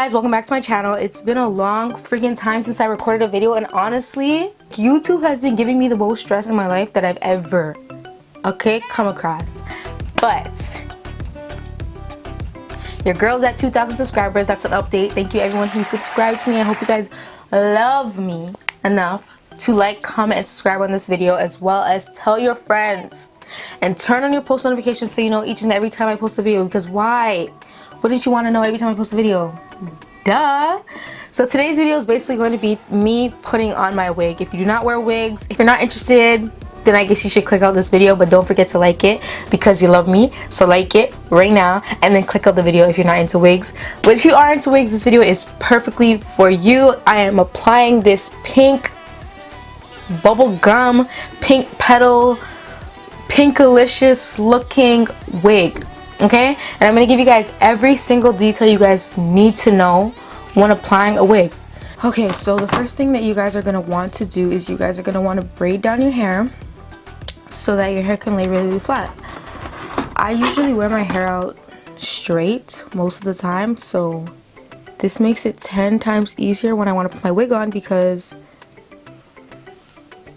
guys, welcome back to my channel. It's been a long freaking time since I recorded a video, and honestly, YouTube has been giving me the most stress in my life that I've ever come across. But your girl's at 2,000 subscribers. That's an update. Thank you everyone who subscribed to me. I hope you guys love me enough to like, comment, and subscribe on this video, as well as tell your friends and turn on your post notifications so you know each and every time I post a video. Because why wouldn't you want to know every time I post a video? Duh. So today's video is basically going to be me putting on my wig. If you do not wear wigs, if you're not interested, then I guess you should click out this video, but don't forget to like it because you love me. So like it right now and then click out the video if you're not into wigs. But if you are into wigs, this video is perfectly for you. I am applying this pink bubble gum, pink petal, pinkalicious looking wig. Okay, and I'm gonna give you guys every single detail you guys need to know when applying a wig. Okay, so the first thing that you guys are gonna want to do is you guys are gonna want to braid down your hair so that your hair can lay really flat. I usually wear my hair out straight most of the time, so this makes it 10 times easier when I want to put my wig on, because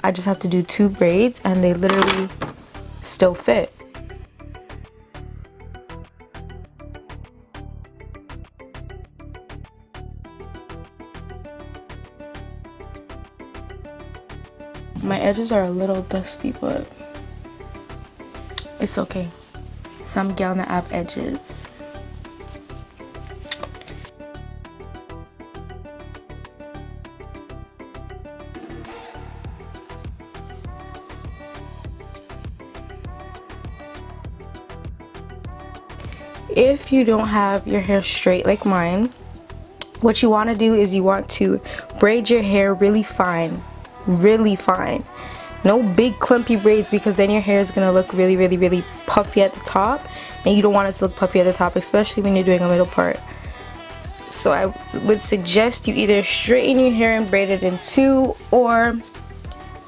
I just have to do 2 braids and they literally still fit. My edges are a little dusty, but it's okay. Some gal that have edges. If you don't have your hair straight like mine, what you want to do is you want to braid your hair really fine. Really fine. No big clumpy braids, because then your hair is going to look really puffy at the top, and you don't want it to look puffy at the top, especially when you're doing a middle part. So I would suggest you either straighten your hair and braid it in 2, or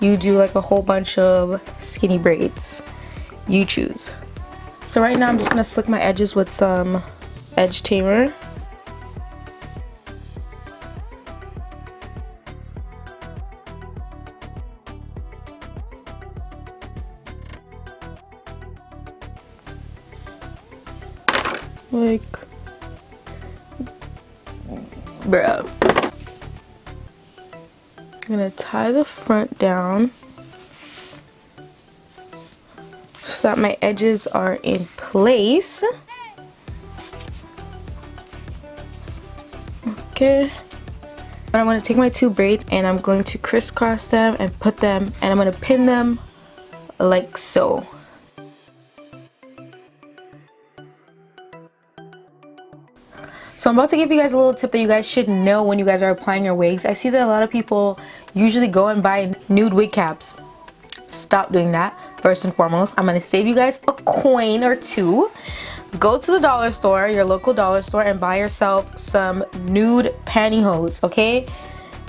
you do like a whole bunch of skinny braids. You choose. So right now I'm just going to slick my edges with some edge tamer. Like, bruh. I'm gonna tie the front down so that my edges are in place. Okay. But I'm gonna take my 2 braids and I'm going to crisscross them and put them, and I'm gonna pin them like so. So I'm about to give you guys a little tip that you guys should know when you guys are applying your wigs. I see that a lot of people usually go and buy nude wig caps. Stop doing that. First and foremost, I'm going to save you guys a coin or 2. Go to the dollar store, your local dollar store, and buy yourself some nude pantyhose, okay?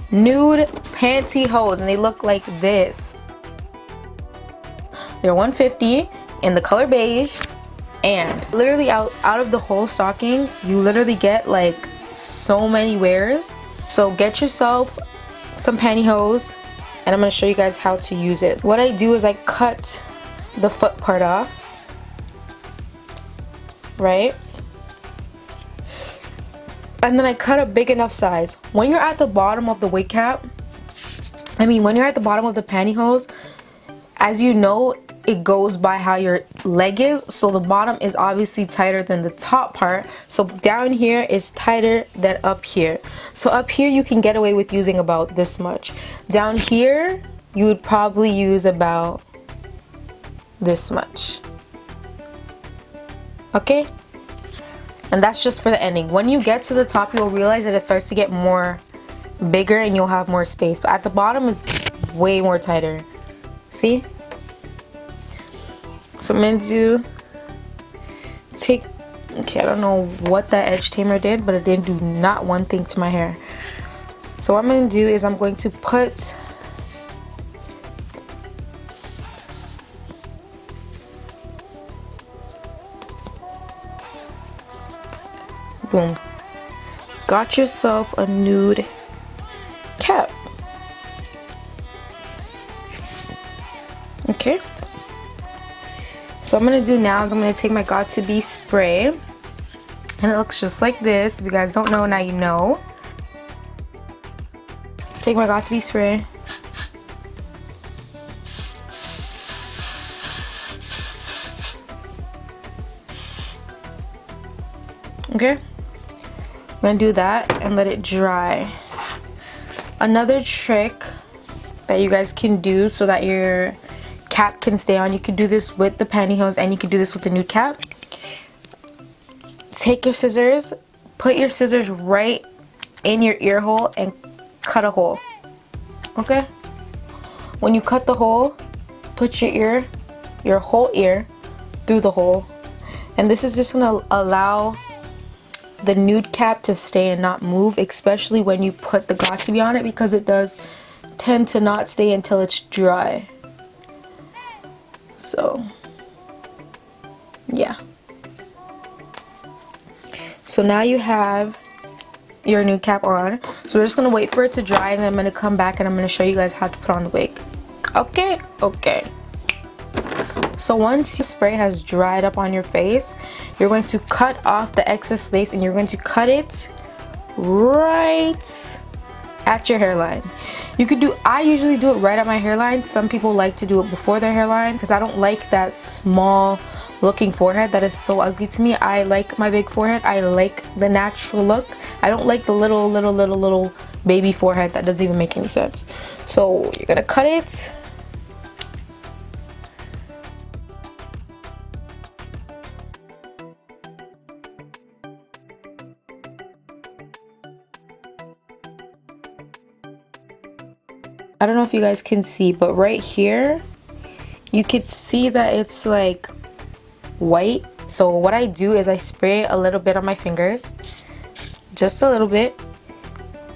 Nude pantyhose, and they look like this. They're $150 in the color beige. And literally out of the whole stocking, you literally get like so many wears. So get yourself some pantyhose, and I'm going to show you guys how to use it. What I do is I cut the foot part off, right? And then I cut a big enough size. When you're at the bottom of the wig cap, when you're at the bottom of the pantyhose, as you know, it goes by how your leg is, so the bottom is obviously tighter than the top part. So down here is tighter than up here. So up here you can get away with using about this much. Down here you would probably use about this much. Okay? And that's just for the ending. When you get to the top, you'll realize that it starts to get more bigger and you'll have more space. But at the bottom it's way more tighter. See? So I'm going to okay, I don't know what that edge tamer did, but it didn't do not one thing to my hair. So what I'm going to do is I'm going to put boom, got yourself a nude cap. Okay, so what I'm gonna do now is I'm gonna take my Got To Be spray, and it looks just like this. If you guys don't know, now you know. Take my Got To Be spray. Okay, I'm gonna do that and let it dry. Another trick that you guys can do so that your cap can stay on, you could do this with the pantyhose and you could do this with the nude cap. Take your scissors, put your scissors right in your ear hole and cut a hole. Okay, when you cut the hole, put your whole ear through the hole, and this is just gonna allow the nude cap to stay and not move, especially when you put the Got To Be on it, because it does tend to not stay until it's dry. So yeah, so now you have your nude cap on. So we're just gonna wait for it to dry, and then I'm gonna come back and I'm gonna show you guys how to put on the wig. Okay. So once your spray has dried up on your face, you're going to cut off the excess lace, and you're going to cut it right at your hairline. You could do, I usually do it right at my hairline. Some people like to do it before their hairline because I don't like that small looking forehead. That is so ugly to me. I like my big forehead. I like the natural look. I don't like the little baby forehead that doesn't even make any sense. So you're gonna cut it. I don't know if you guys can see, but right here you could see that it's like white. So what I do is I spray a little bit on my fingers, just a little bit,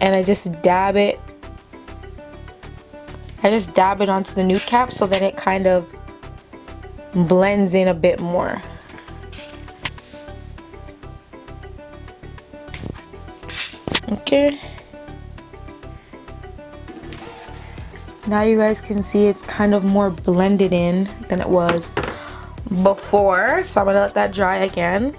and I just dab it onto the nude cap so that it kind of blends in a bit more. Okay, now you guys can see it's kind of more blended in than it was before. So I'm gonna let that dry again.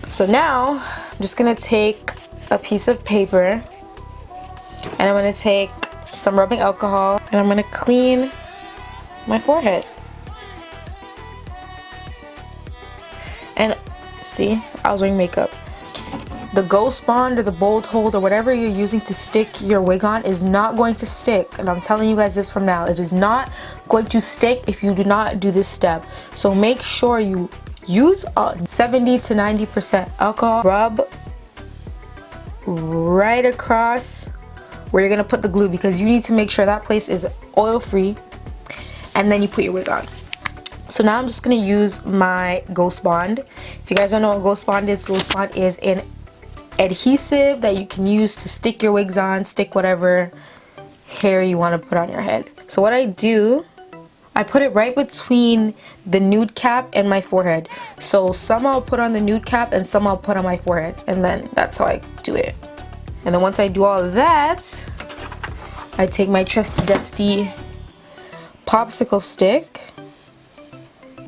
So now I'm just gonna take a piece of paper, and I'm gonna take some rubbing alcohol, and I'm gonna clean my forehead. And see, I was wearing makeup. The Ghost Bond or the Bold Hold or whatever you're using to stick your wig on is not going to stick. And I'm telling you guys this from now. It is not going to stick if you do not do this step. So make sure you use 70 to 90% alcohol. Rub right across where you're going to put the glue, because you need to make sure that place is oil free. And then you put your wig on. So now I'm just going to use my Ghost Bond. If you guys don't know what Ghost Bond is an adhesive that you can use to stick your wigs on, stick whatever hair you want to put on your head. So what I do, I put it right between the nude cap and my forehead. So some I'll put on the nude cap and some I'll put on my forehead, and then that's how I do it. And then once I do all of that, I take my trusty dusty popsicle stick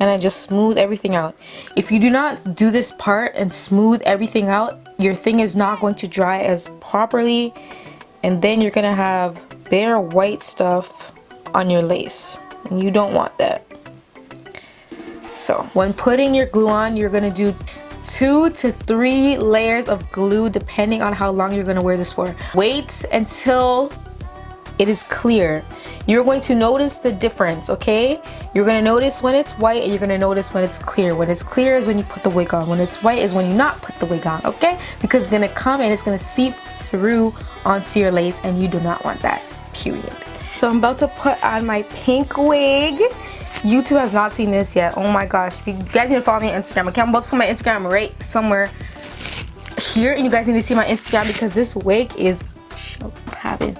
and I just smooth everything out. If you do not do this part and smooth everything out, your thing is not going to dry as properly, and then you're gonna have bare white stuff on your lace, and you don't want that. So when putting your glue on, you're gonna do 2 to 3 layers of glue depending on how long you're gonna wear this for. Wait until it is clear. You're going to notice the difference, okay? You're gonna notice when it's white, and you're gonna notice when it's clear. When it's clear is when you put the wig on. When it's white is when you not put the wig on, okay? Because it's gonna come and it's gonna seep through onto your lace, and you do not want that, period. So I'm about to put on my pink wig. YouTube has not seen this yet. Oh my gosh. If you guys need to follow me on Instagram, okay? I'm about to put my Instagram right somewhere here, and you guys need to see my Instagram because this wig is popping.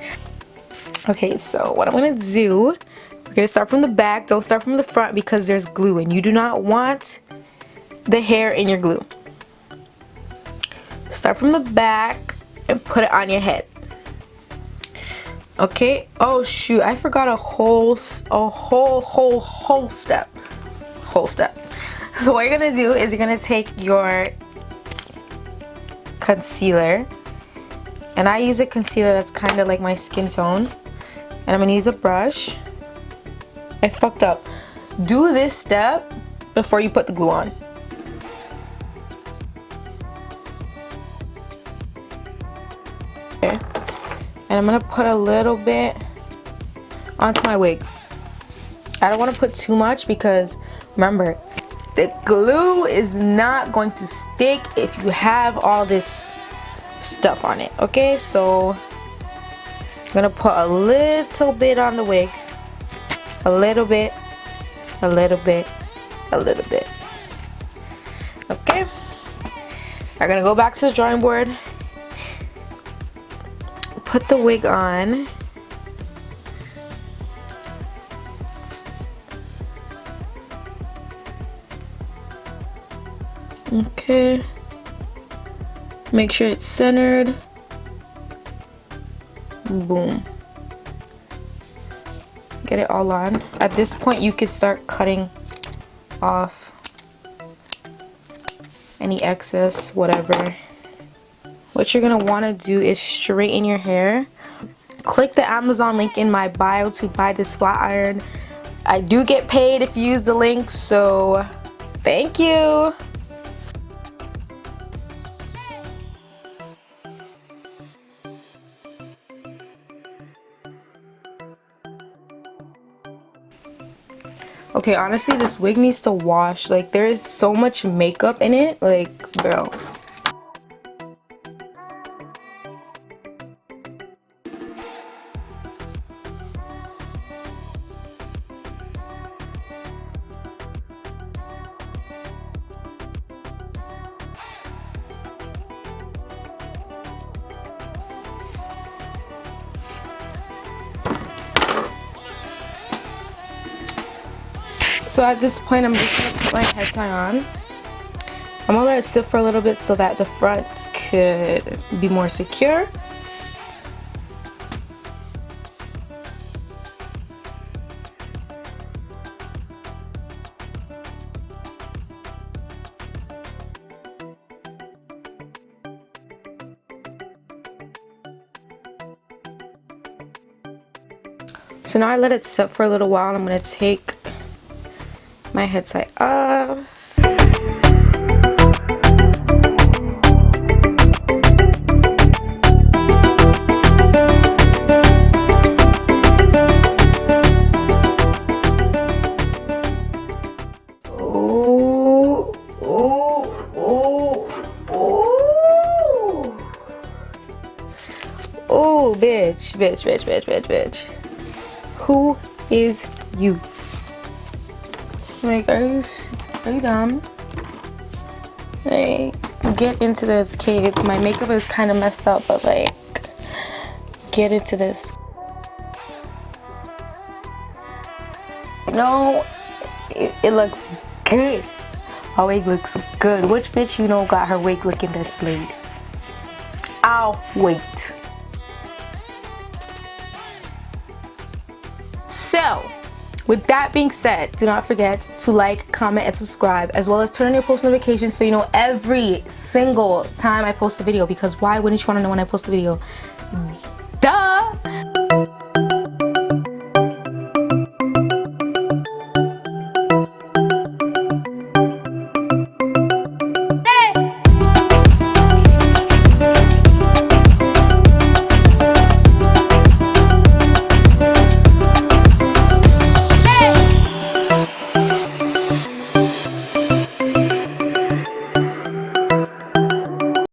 Okay, so what I'm gonna do, we're gonna start from the back. Don't start from the front because there's glue, and you do not want the hair in your glue. Start from the back and put it on your head. Okay. Oh shoot, I forgot a whole step. So what you're gonna do is you're gonna take your concealer, and I use a concealer that's kind of like my skin tone, and I'm gonna use a brush. I fucked up. Do this step before you put the glue on. Okay. And I'm gonna put a little bit onto my wig. I don't want to put too much because remember, the glue is not going to stick if you have all this stuff on it. Okay, so I'm gonna put a little bit on the wig, a little bit, a little bit, a little bit. Okay, I'm gonna go back to the drawing board, put the wig on. Okay, make sure it's centered. Boom. Get it all on. At this point you could start cutting off any excess, whatever. What you're gonna want to do is straighten your hair. Click the Amazon link in my bio to buy this flat iron. I do get paid if you use the link, so thank you. Okay, honestly, this wig needs to wash. Like, there is so much makeup in it. Like, bro. So at this point, I'm just gonna put my head tie on. I'm gonna let it sit for a little bit so that the front could be more secure. So now I let it sit for a little while, and I'm gonna take my head tie off. Oh, oh, oh, oh. Oh, bitch. Who is you? Like, are you dumb? Like, get into this, kid. My makeup is kind of messed up, but like, get into this. No, it looks good. My wig looks good. Which bitch you know got her wig looking this late? I'll wait. So, with that being said, do not forget to like, comment, and subscribe, as well as turn on your post notifications so you know every single time I post a video, because why wouldn't you want to know when I post a video?